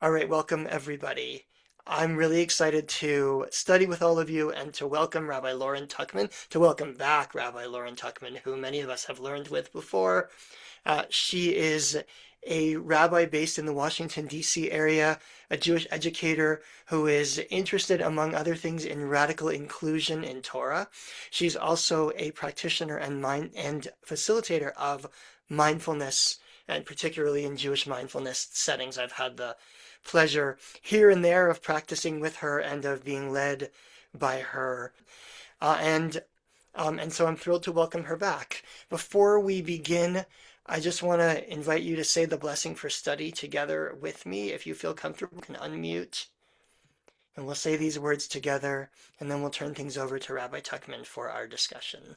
All right, welcome everybody. I'm really excited to study with all of you and to welcome Rabbi Lauren Tuchman, to welcome back Rabbi Lauren Tuchman, who many of us have learned with before. She is a rabbi based in the Washington, D.C. area, a Jewish educator who is interested, among other things, in radical inclusion in Torah. She's also a practitioner and facilitator of mindfulness, and particularly in Jewish mindfulness settings. I've had the pleasure here and there of practicing with her and of being led by her. Uh, and and so I'm thrilled to welcome her back. Before we begin, I just want to invite you to say the blessing for study together with me. If you feel comfortable, you can unmute and we'll say these words together, and then we'll turn things over to Rabbi Tuchman for our discussion.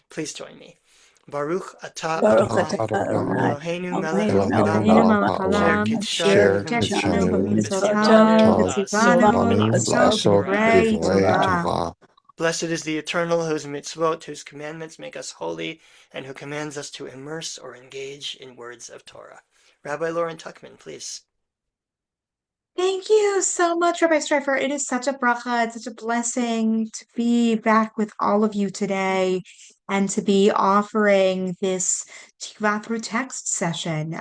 Please join me. Baruch atah Baruch Adonai, atah Adonai, Eloheinu melech Eloheinu haolam, melech asher haolam, asher kitshanu kitshanu b'mitzvotav b'mitzvotav, v'asonu v'asanu b'dvar b'divrei Torah. Torah. Blessed is the Eternal, whose mitzvot, whose commandments make us holy, and who commands us to immerse or engage in words of Torah. Rabbi Lauren Tuchman, please. Thank you so much, Rabbi Streifer. It is such a bracha. It's such a blessing to be back with all of you today and to be offering this Tikvah Through Text session.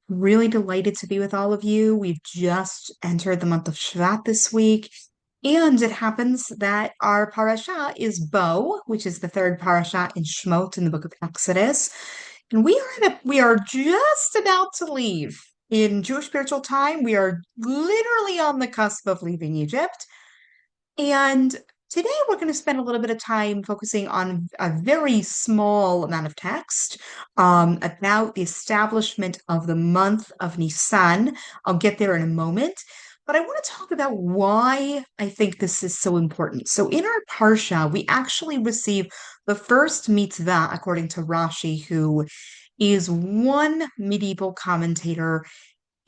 Really delighted to be with all of you. We've just entered the month of Shvat this week, and it happens that our parsha is Bo, which is the third parsha in Shmot in the book of Exodus. And we are just about to leave. In Jewish spiritual time, we are literally on the cusp of leaving Egypt. And today we're going to spend a little bit of time focusing on a very small amount of text about the establishment of the month of Nissan. I'll get there in a moment. But I want to talk about why I think this is so important. So in our parsha, we actually receive the first mitzvah, according to Rashi, who is one medieval commentator,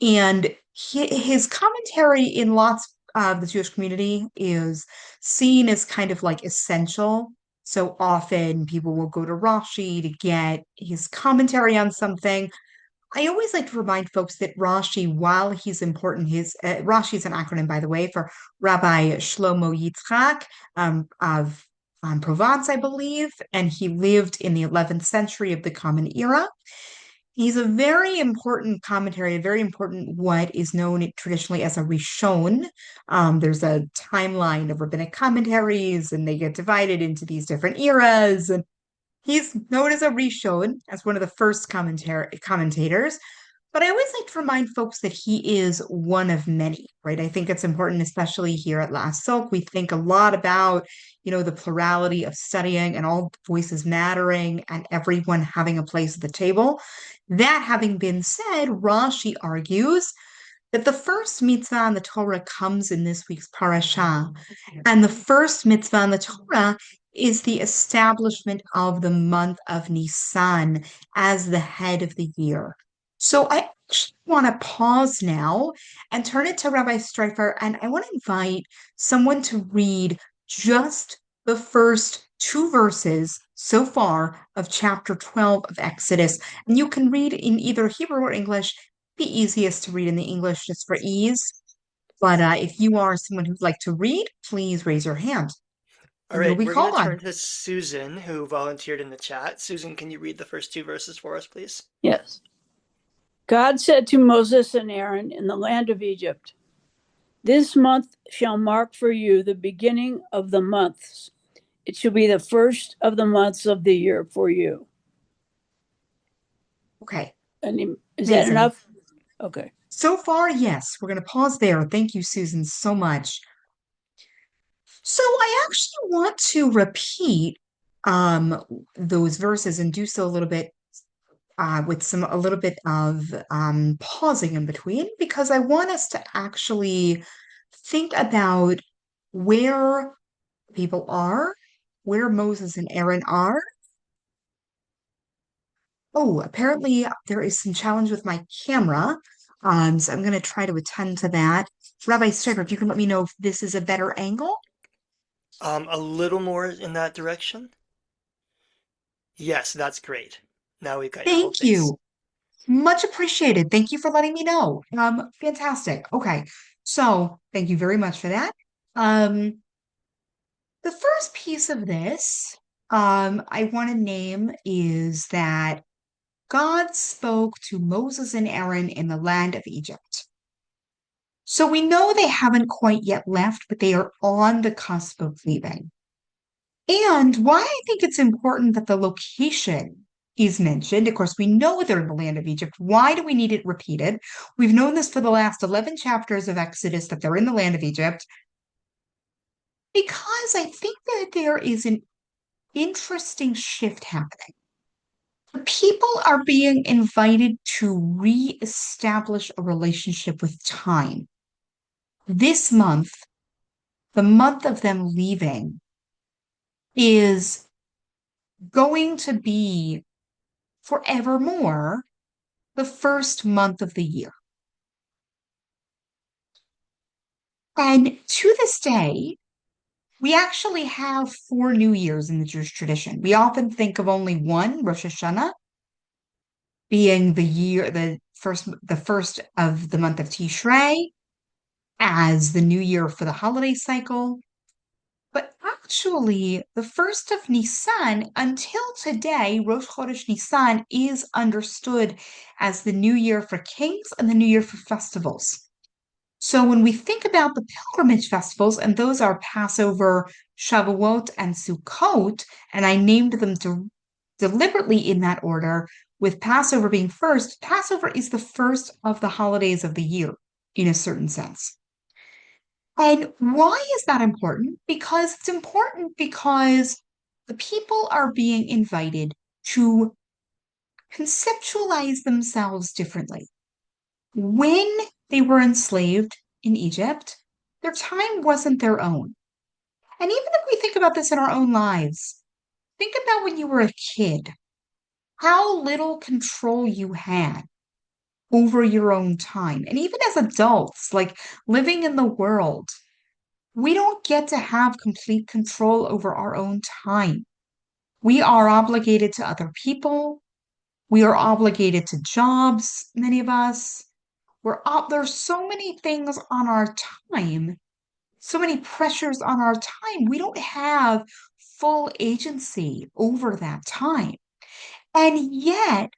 and his commentary in lots of the Jewish community is seen as kind of like essential. So often people will go to Rashi to get his commentary on something. I always like to remind folks that Rashi, while he's important, Rashi is an acronym, by the way, for Rabbi Shlomo Yitzchak of Provence, I believe, and he lived in the 11th century of the Common Era. He's a very important commentary, a very important what is known traditionally as a Rishon. There's a timeline of rabbinic commentaries, and they get divided into these different eras. And he's known as a Rishon, as one of the first commentators. But I always like to remind folks that he is one of many, right? I think it's important, especially here at Last Silk. We think a lot about, the plurality of studying and all voices mattering and everyone having a place at the table. That having been said, Rashi argues that the first mitzvah in the Torah comes in this week's parasha. And the first mitzvah in the Torah is the establishment of the month of Nissan as the head of the year. So I actually want to pause now and turn it to Rabbi Streifer, and I want to invite someone to read just the first two verses so far of chapter 12 of Exodus. And you can read in either Hebrew or English. It'd be easiest to read in the English just for ease. But if you are someone who'd like to read, please raise your hand All and you'll right, be we're going called to on. turn to Susan, who volunteered in the chat. Susan, can you read the first two verses for us, please? Yes. God said to Moses and Aaron in the land of Egypt, "This month shall mark for you the beginning of the months. It shall be the first of the months of the year for you." Okay. And is Amazing. that enough? Okay. So far, yes. We're going to pause there. Thank you, Susan, so much. So I actually want to repeat those verses and do so a little bit with a little bit of pausing in between, because I want us to actually think about where people are, where Moses and Aaron are. Oh, apparently there is some challenge with my camera. So I'm going to try to attend to that. Rabbi Stryker, if you can let me know if this is a better angle. A little more in that direction. Yes, that's great. Now we've got your whole Thank face. you. Much appreciated. Thank you for letting me know. Fantastic. Okay. So thank you very much for that. Um, the first piece of this, I want to name is that God spoke to Moses and Aaron in the land of Egypt. So we know they haven't quite yet left, but they are on the cusp of leaving. And why I think it's important that the location is mentioned. Of course, we know they're in the land of Egypt. Why do we need it repeated? We've known this for the last 11 chapters of Exodus that they're in the land of Egypt, because I think that there is an interesting shift happening. The people are being invited to reestablish a relationship with time. This month, the month of them leaving, is going to be forevermore the first month of the year. And to this day, we actually have 4 New Years in the Jewish tradition. We often think of only one, Rosh Hashanah, being the first of the month of Tishrei as the new year for the holiday cycle. But actually, the first of Nissan, until today, Rosh Chodesh Nissan is understood as the new year for kings and the new year for festivals. So when we think about the pilgrimage festivals, and those are Passover, Shavuot, and Sukkot, and I named them deliberately in that order, with Passover being first, Passover is the first of the holidays of the year, in a certain sense. And why is that important? Because it's important because the people are being invited to conceptualize themselves differently. When they were enslaved in Egypt, their time wasn't their own. And even if we think about this in our own lives, think about when you were a kid, how little control you had over your own time. And even as adults, like living in the world, we don't get to have complete control over our own time. We are obligated to other people. We are obligated to jobs, many of us. There's so many things on our time, so many pressures on our time. We don't have full agency over that time. And yet,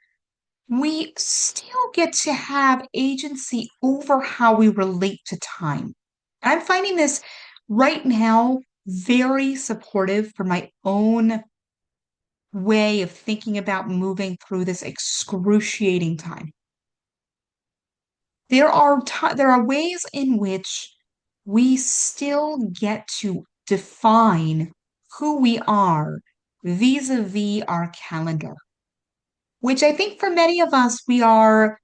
we still get to have agency over how we relate to time. I'm finding this right now very supportive for my own way of thinking about moving through this excruciating time. There are ways in which we still get to define who we are vis-a-vis our calendar, which I think for many of us, we are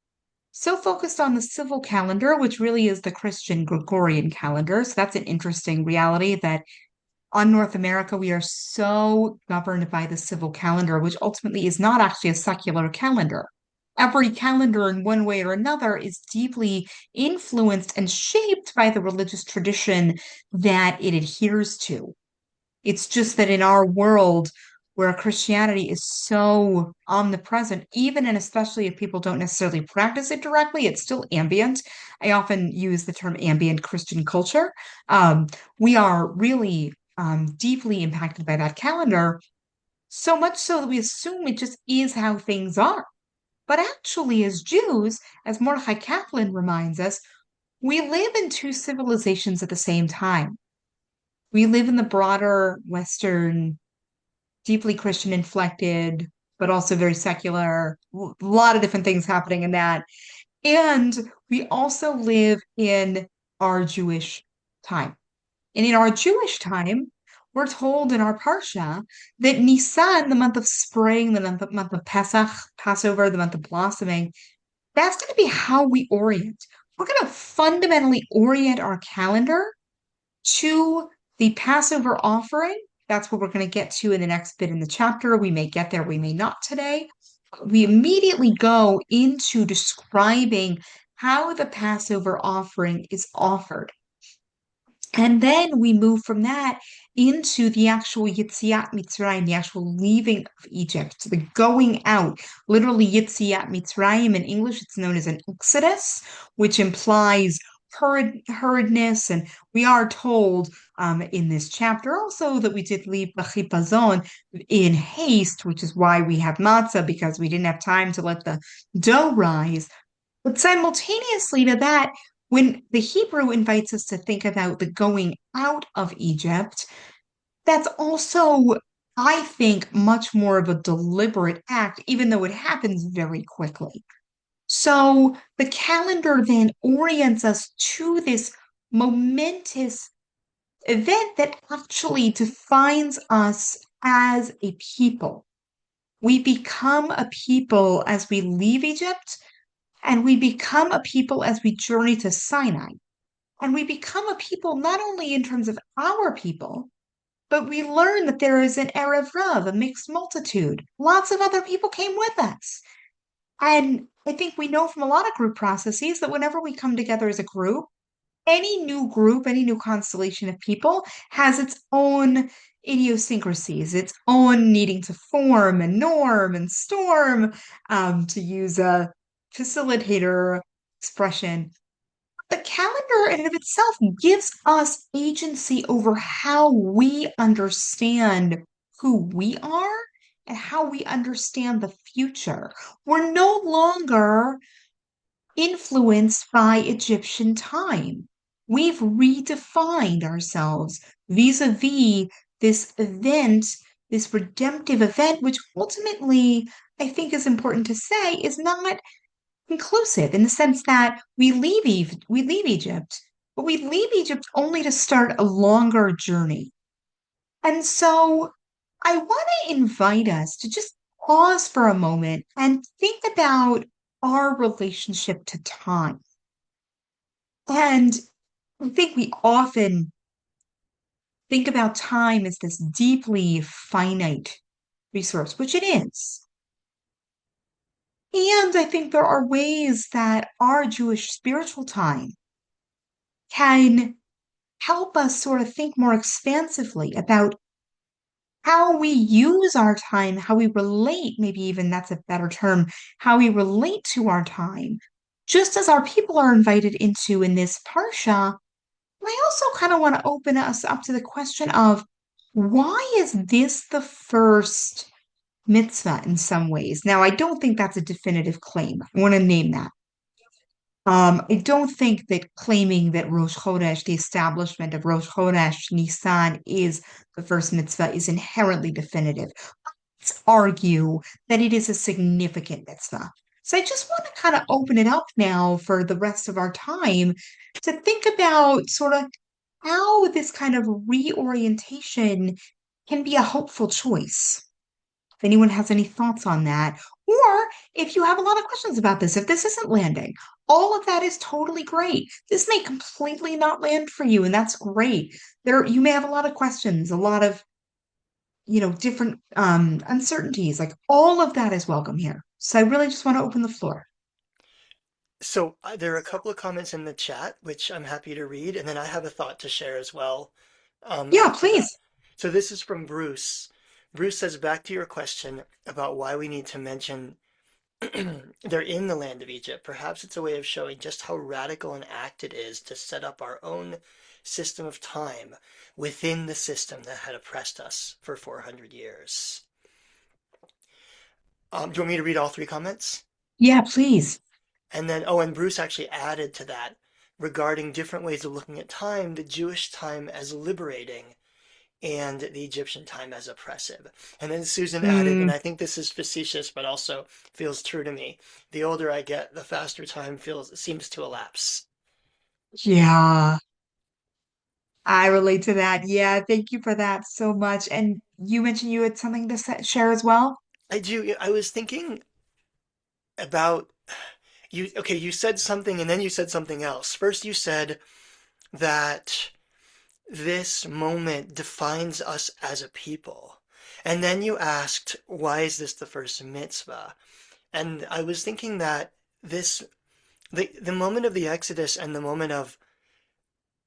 so focused on the civil calendar, which really is the Christian Gregorian calendar. So that's an interesting reality that on North America, we are so governed by the civil calendar, which ultimately is not actually a secular calendar. Every calendar, in one way or another, is deeply influenced and shaped by the religious tradition that it adheres to. It's just that in our world, where Christianity is so omnipresent, even and especially if people don't necessarily practice it directly, it's still ambient. I often use the term ambient Christian culture. We are really deeply impacted by that calendar, so much so that we assume it just is how things are. But actually, as Jews, as Mordechai Kaplan reminds us, we live in two civilizations at the same time. We live in the broader Western, deeply Christian inflected, but also very secular, a lot of different things happening in that. And we also live in our Jewish time. And in our Jewish time, we're told in our parsha that Nissan, the month of spring, the month of Pesach, Passover, the month of blossoming, that's going to be how we orient. We're going to fundamentally orient our calendar to the Passover offering. That's what we're going to get to in the next bit in the chapter. We may get there, we may not today. We immediately go into describing how the Passover offering is offered. And then we move from that into the actual Yitziat Mitzrayim, the actual leaving of Egypt, the going out. Literally, Yitziat Mitzrayim in English, it's known as an exodus, which implies hurriedness. And we are told in this chapter also that we did leave B'chipazon in haste, which is why we have matzah, because we didn't have time to let the dough rise. But simultaneously to that, when the Hebrew invites us to think about the going out of Egypt, that's also, I think, much more of a deliberate act, even though it happens very quickly. So the calendar then orients us to this momentous event that actually defines us as a people. We become a people as we leave Egypt, and we become a people as we journey to Sinai. And we become a people not only in terms of our people, but we learn that there is an Erev Rav, a mixed multitude. Lots of other people came with us. And I think we know from a lot of group processes that whenever we come together as a group, any new constellation of people has its own idiosyncrasies, its own needing to form and norm and storm, to use a facilitator expression. The calendar in and of itself gives us agency over how we understand who we are and how we understand the future. We're no longer influenced by Egyptian time. We've redefined ourselves vis-a-vis this event, this redemptive event, which ultimately I think is important to say is not conclusive in the sense that we leave Egypt, but we leave Egypt only to start a longer journey. And so I want to invite us to just pause for a moment and think about our relationship to time. And I think we often think about time as this deeply finite resource, which it is. And I think there are ways that our Jewish spiritual time can help us sort of think more expansively about how we use our time, how we relate, maybe even that's a better term, how we relate to our time, just as our people are invited into in this parsha. I also kind of want to open us up to the question of why is this the first mitzvah in some ways? Now, I don't think that's a definitive claim. I want to name that. I don't think that claiming that Rosh Chodesh, the establishment of Rosh Chodesh, Nissan, is the first mitzvah is inherently definitive. Let's argue that it is a significant mitzvah. So I just want to kind of open it up now for the rest of our time to think about sort of how this kind of reorientation can be a hopeful choice. If anyone has any thoughts on that, or if you have a lot of questions about this, if this isn't landing, all of that is totally great. This may completely not land for you, and that's great. You may have a lot of questions, a lot of different uncertainties. Like all of that is welcome here. So I really just want to open the floor. So there are a couple of comments in the chat, which I'm happy to read, and then I have a thought to share as well Yeah, after please. that. So this is from Bruce. Bruce says, back to your question about why we need to mention they're in the land of Egypt. Perhaps it's a way of showing just how radical an act it is to set up our own system of time within the system that had oppressed us for 400 years. Do you want me to read all three comments? Yeah, please. And then, oh, and Bruce actually added to that regarding different ways of looking at time, the Jewish time as liberating and the Egyptian time as oppressive. And then Susan added, and Mm, I think this is facetious, but also feels true to me. The older I get, the faster time seems to elapse. yeah, I relate to that. Yeah, thank you for that so much. And you mentioned you had something to share as well? I do. I was thinking about you. Okay, you said something, and then you said something else. First, you said that this moment defines us as a people. And then you asked, why is this the first mitzvah? And I was thinking that the moment of the Exodus and the moment of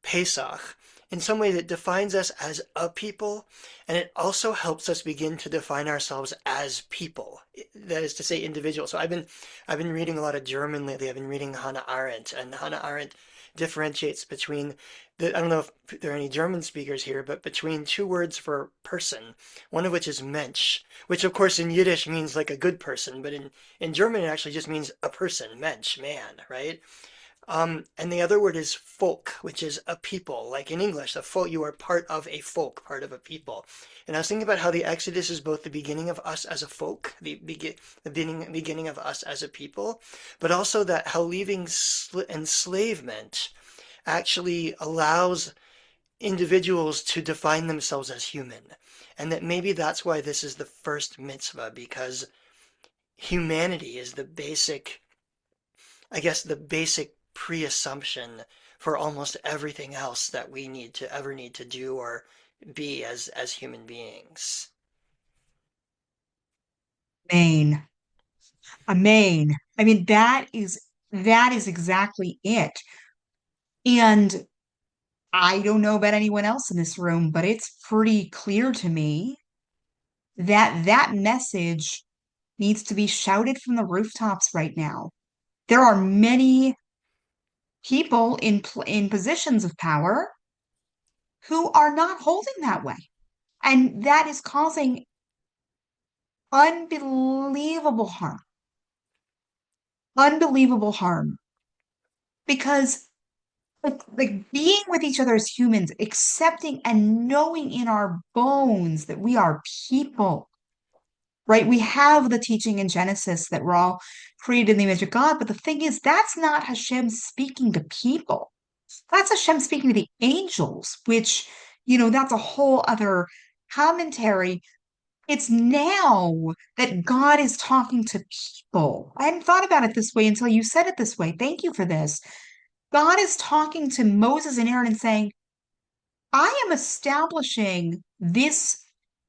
Pesach in some ways it defines us as a people, and it also helps us begin to define ourselves as people. That is to say, individuals. So I've been reading a lot of German lately. I've been reading Hannah Arendt, and Hannah Arendt differentiates between I don't know if there are any German speakers here, but between two words for person, one of which is Mensch, which of course in Yiddish means like a good person, but in German it actually just means a person, Mensch, man, right? And the other word is folk, which is a people. Like in English, a folk, you are part of a folk, part of a people. And I was thinking about how the Exodus is both the beginning of us as a folk, the beginning of us as a people, but also that how leaving enslavement actually allows individuals to define themselves as human. And that maybe that's why this is the first mitzvah, because humanity is the basic, I guess, the basic pre-assumption for almost everything else that we ever need to do or be as human beings. Amen. Amen. I mean, that is exactly it. And I don't know about anyone else in this room, but it's pretty clear to me that that message needs to be shouted from the rooftops right now. There are many people in positions of power who are not holding that way, and that is causing unbelievable harm. Unbelievable harm because like being with each other as humans, accepting and knowing in our bones that we are people, right? We have the teaching in Genesis that we're all created in the image of God, but the thing is, that's not Hashem speaking to people. That's Hashem speaking to the angels, which, that's a whole other commentary. It's now that God is talking to people. I hadn't thought about it this way until you said it this way. Thank you for this. God is talking to Moses and Aaron and saying, I am establishing this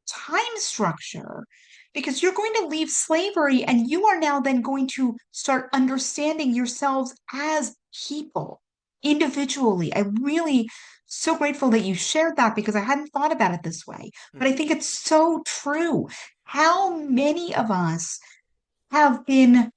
time structure because you're going to leave slavery and you are now then going to start understanding yourselves as people individually. I really so grateful that you shared that because I hadn't thought about it this way. But I think it's so true. How many of us have been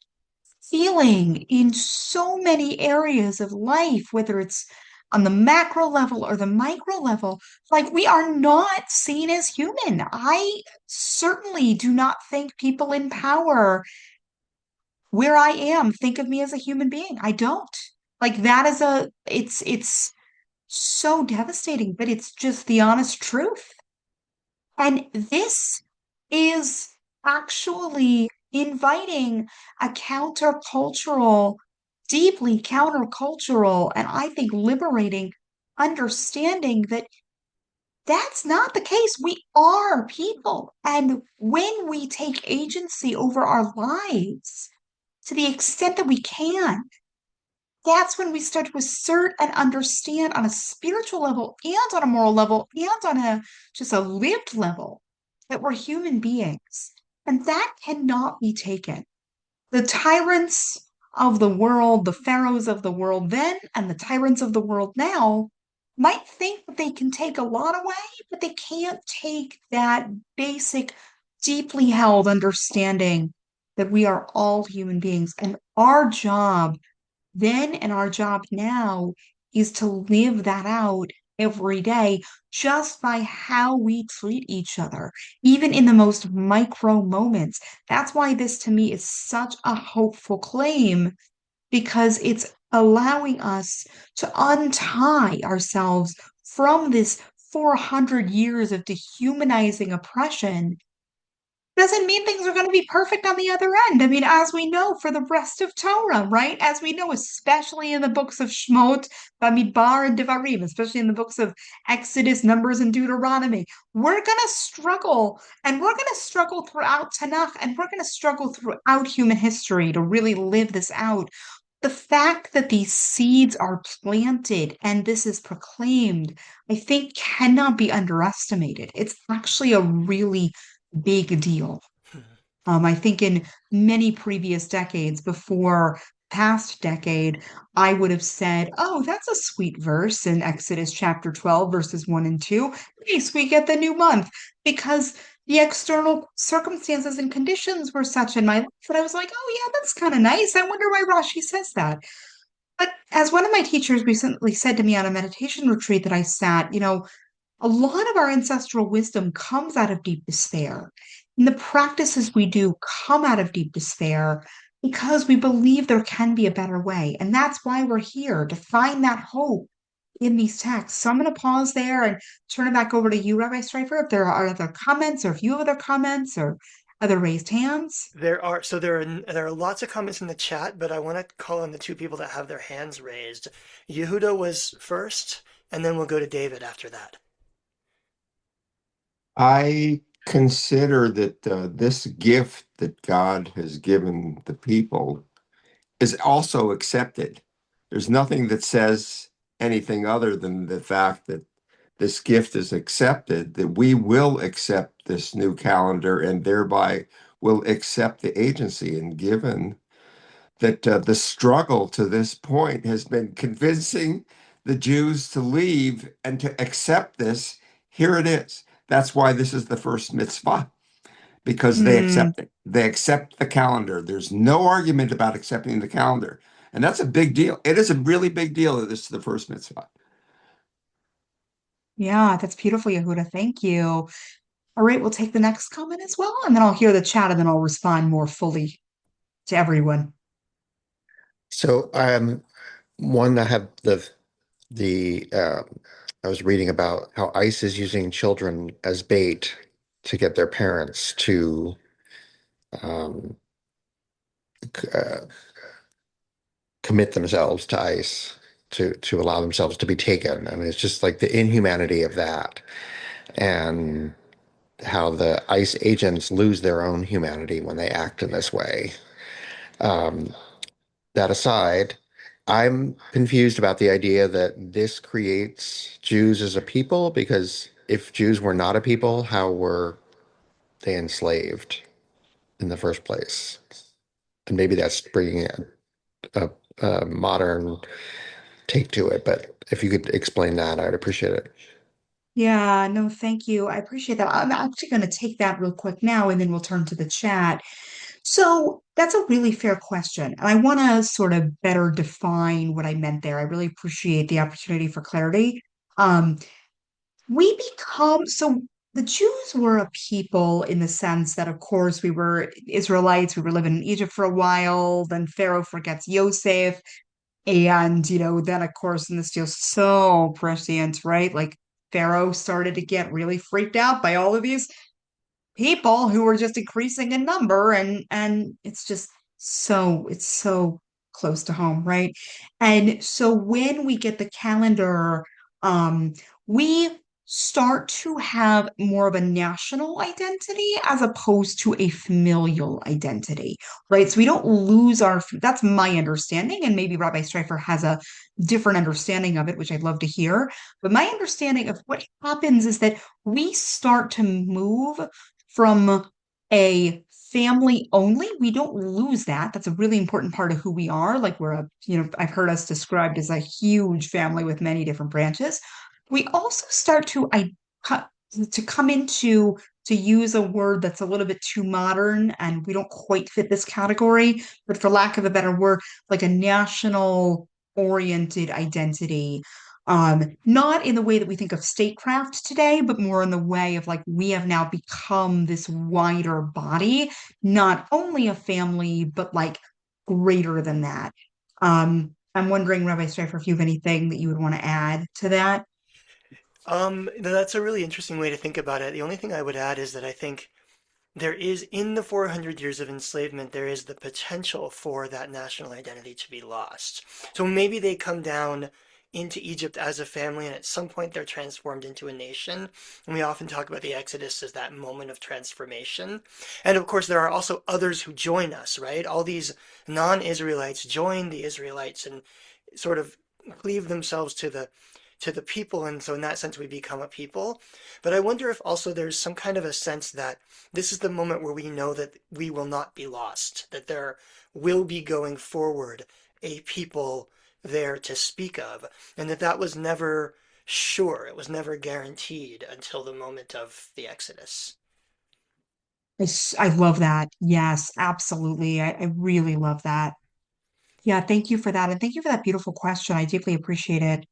feeling in so many areas of life, whether it's on the macro level or the micro level, like we are not seen as human. I certainly do not think people in power where I am think of me as a human being. I don't. Like that is it's so devastating, but it's just the honest truth. And this is actually inviting a countercultural, deeply countercultural, and I think liberating understanding that that's not the case. We are people. And when we take agency over our lives to the extent that we can, that's when we start to assert and understand on a spiritual level and on a moral level and on a just a lived level that we're human beings. And that cannot be taken. The tyrants of the world, the pharaohs of the world then, and the tyrants of the world now might think that they can take a lot away, but they can't take that basic, deeply held understanding that we are all human beings. And our job then and our job now is to live that out every day just by how we treat each other, even in the most micro moments. That's why this to me is such a hopeful claim because it's allowing us to untie ourselves from this 400 years of dehumanizing oppression doesn't mean things are going to be perfect on the other end. I mean, as we know for the rest of Torah, right? As we know, especially in the books of Shmot, Bamidbar, and Devarim, especially in the books of Exodus, Numbers, and Deuteronomy, we're going to struggle, and we're going to struggle throughout Tanakh, and we're going to struggle throughout human history to really live this out. The fact that these seeds are planted and this is proclaimed, I think cannot be underestimated. It's actually a really big deal. I think in many previous decades before past decade, I would have said, oh, that's a sweet verse in Exodus chapter 12, verses 1 and 2. Nice, we get the new month because the external circumstances and conditions were such in my life that I was like, oh, yeah, that's kind of nice. I wonder why Rashi says that. But as one of my teachers recently said to me on a meditation retreat that I sat, a lot of our ancestral wisdom comes out of deep despair. And the practices we do come out of deep despair because we believe there can be a better way. And that's why we're here to find that hope in these texts. So I'm going to pause there and turn it back over to you, Rabbi Streifer, if there are other comments or if you have other comments or other raised hands. There are lots of comments in the chat, but I want to call on the two people that have their hands raised. Yehuda was first, and then we'll go to David after that. I consider that this gift that God has given the people is also accepted. There's nothing that says anything other than the fact that this gift is accepted, that we will accept this new calendar and thereby will accept the agency. And given that the struggle to this point has been convincing the Jews to leave and to accept this, here it is. That's why this is the first mitzvah, because they Mm, accept it. They accept the calendar. There's no argument about accepting the calendar. And that's a big deal. It is a really big deal that this is the first mitzvah. yeah, that's beautiful, Yehuda. Thank you. All right, we'll take the next comment as well, and then I'll hear the chat and then I'll respond more fully to everyone. So one I have the I was reading about how ICE is using children as bait to get their parents to um, uh, commit themselves to ICE to allow themselves to be taken. I mean, it's just like the inhumanity of that, and how the ICE agents lose their own humanity when they act in this way. Um, that aside, I'm confused about the idea that this creates Jews as a people, because if Jews were not a people, how were they enslaved in the first place? And maybe that's bringing a modern take to it, but if you could explain that, I'd appreciate it. Yeah, no, thank you. I appreciate that. I'm actually going to take that real quick now, and then we'll turn to the chat. So that's a really fair question. And I want to sort of better define what I meant there. I really appreciate the opportunity for clarity. Um, we become, so the Jews were a people in the sense that, of course, we were Israelites. We were living in Egypt for a while. Then Pharaoh forgets Yosef. And, then of course, and this feels so prescient, right? Like Pharaoh started to get really freaked out by all of these people who were just increasing in number, and it's so close to home, right? And so when we get the calendar, we start to have more of a national identity as opposed to a familial identity, right? So we don't lose that's my understanding, and maybe Rabbi Streifer has a different understanding of it, which I'd love to hear. But my understanding of what happens is that we start to move from a family only. We don't lose that. That's a really important part of who we are. Like I've heard us described as a huge family with many different branches. We also start to come into, to use a word that's a little bit too modern, and we don't quite fit this category, but for lack of a better word, like a national oriented identity, not in the way that we think of statecraft today, but more in the way of like we have now become this wider body, not only a family, but like greater than that. I'm wondering, Rabbi Streifer, if you have anything that you would want to add to that. That's a really interesting way to think about it. The only thing I would add is that I think there is, in the 400 years of enslavement, there is the potential for that national identity to be lost. So maybe they come down into Egypt as a family, and at some point they're transformed into a nation. And we often talk about the Exodus as that moment of transformation. And of course, there are also others who join us, right? All these non-Israelites join the Israelites and sort of cleave themselves to the people, and so in that sense we become a people. But I wonder if also there's some kind of a sense that this is the moment where we know that we will not be lost, that there will be going forward a people there to speak of, and that was never sure, it was never guaranteed until the moment of the Exodus. I love that. Yes, absolutely. I really love that. Yeah, thank you for that. And thank you for that beautiful question. I deeply appreciate it.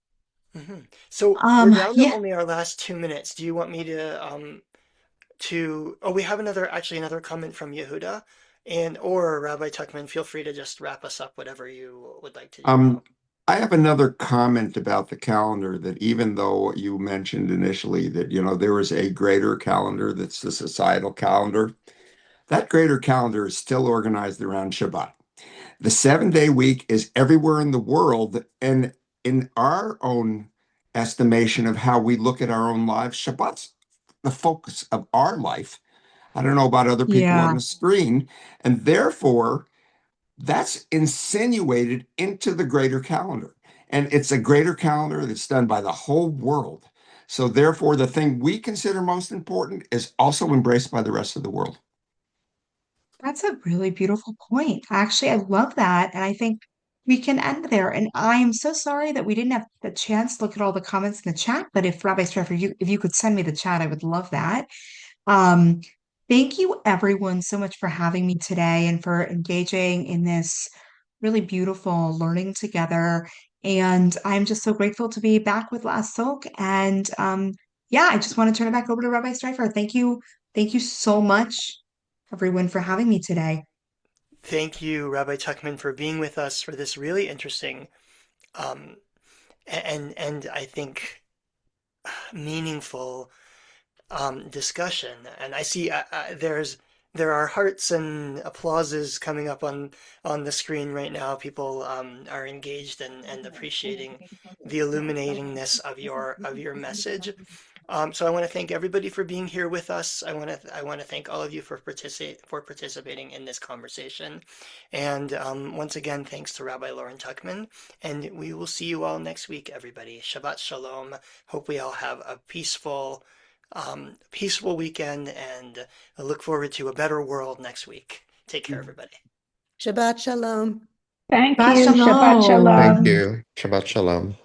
Hmm. So we're down to Yeah, only our last 2 minutes. Do you want me to, oh, we have another comment from Yehuda, and or Rabbi Tuchman, feel free to just wrap us up, whatever you would like to do now. Um, I have another comment about the calendar that even though you mentioned initially that, there is a greater calendar that's the societal calendar, that greater calendar is still organized around Shabbat. The 7-day week is everywhere in the world. And in our own estimation of how we look at our own lives, Shabbat's the focus of our life. I don't know about other people on yeah. the screen. And therefore, that's insinuated into the greater calendar. And it's a greater calendar that's done by the whole world. So therefore, the thing we consider most important is also embraced by the rest of the world. That's a really beautiful point. Actually, I love that. And I think we can end there. And I am so sorry that we didn't have the chance to look at all the comments in the chat. But if Rabbi Streifer, if you could send me the chat, I would love that. Um, Thank you everyone so much for having me today and for engaging in this really beautiful learning together. And I'm just so grateful to be back with Last Soak. And yeah, I just want to turn it back over to Rabbi Streifer. Thank you. Thank you so much, everyone, for having me today. Thank you, Rabbi Tuchman, for being with us for this really interesting um, and I think meaningful discussion. And I see there are hearts and applauses coming up on the screen right now. People are engaged and appreciating the illuminatingness of your message. So I want to thank everybody for being here with us. I want to thank all of you for participating in this conversation. And once again, thanks to Rabbi Lauren Tuchman. And we will see you all next week, everybody. Shabbat Shalom. Hope we all have a peaceful weekend, and I look forward to a better world next week. Take care, everybody. Shabbat Shalom. Thank Shabbat you. Shabbat Shalom. Thank Shalom. you. Shabbat Shalom.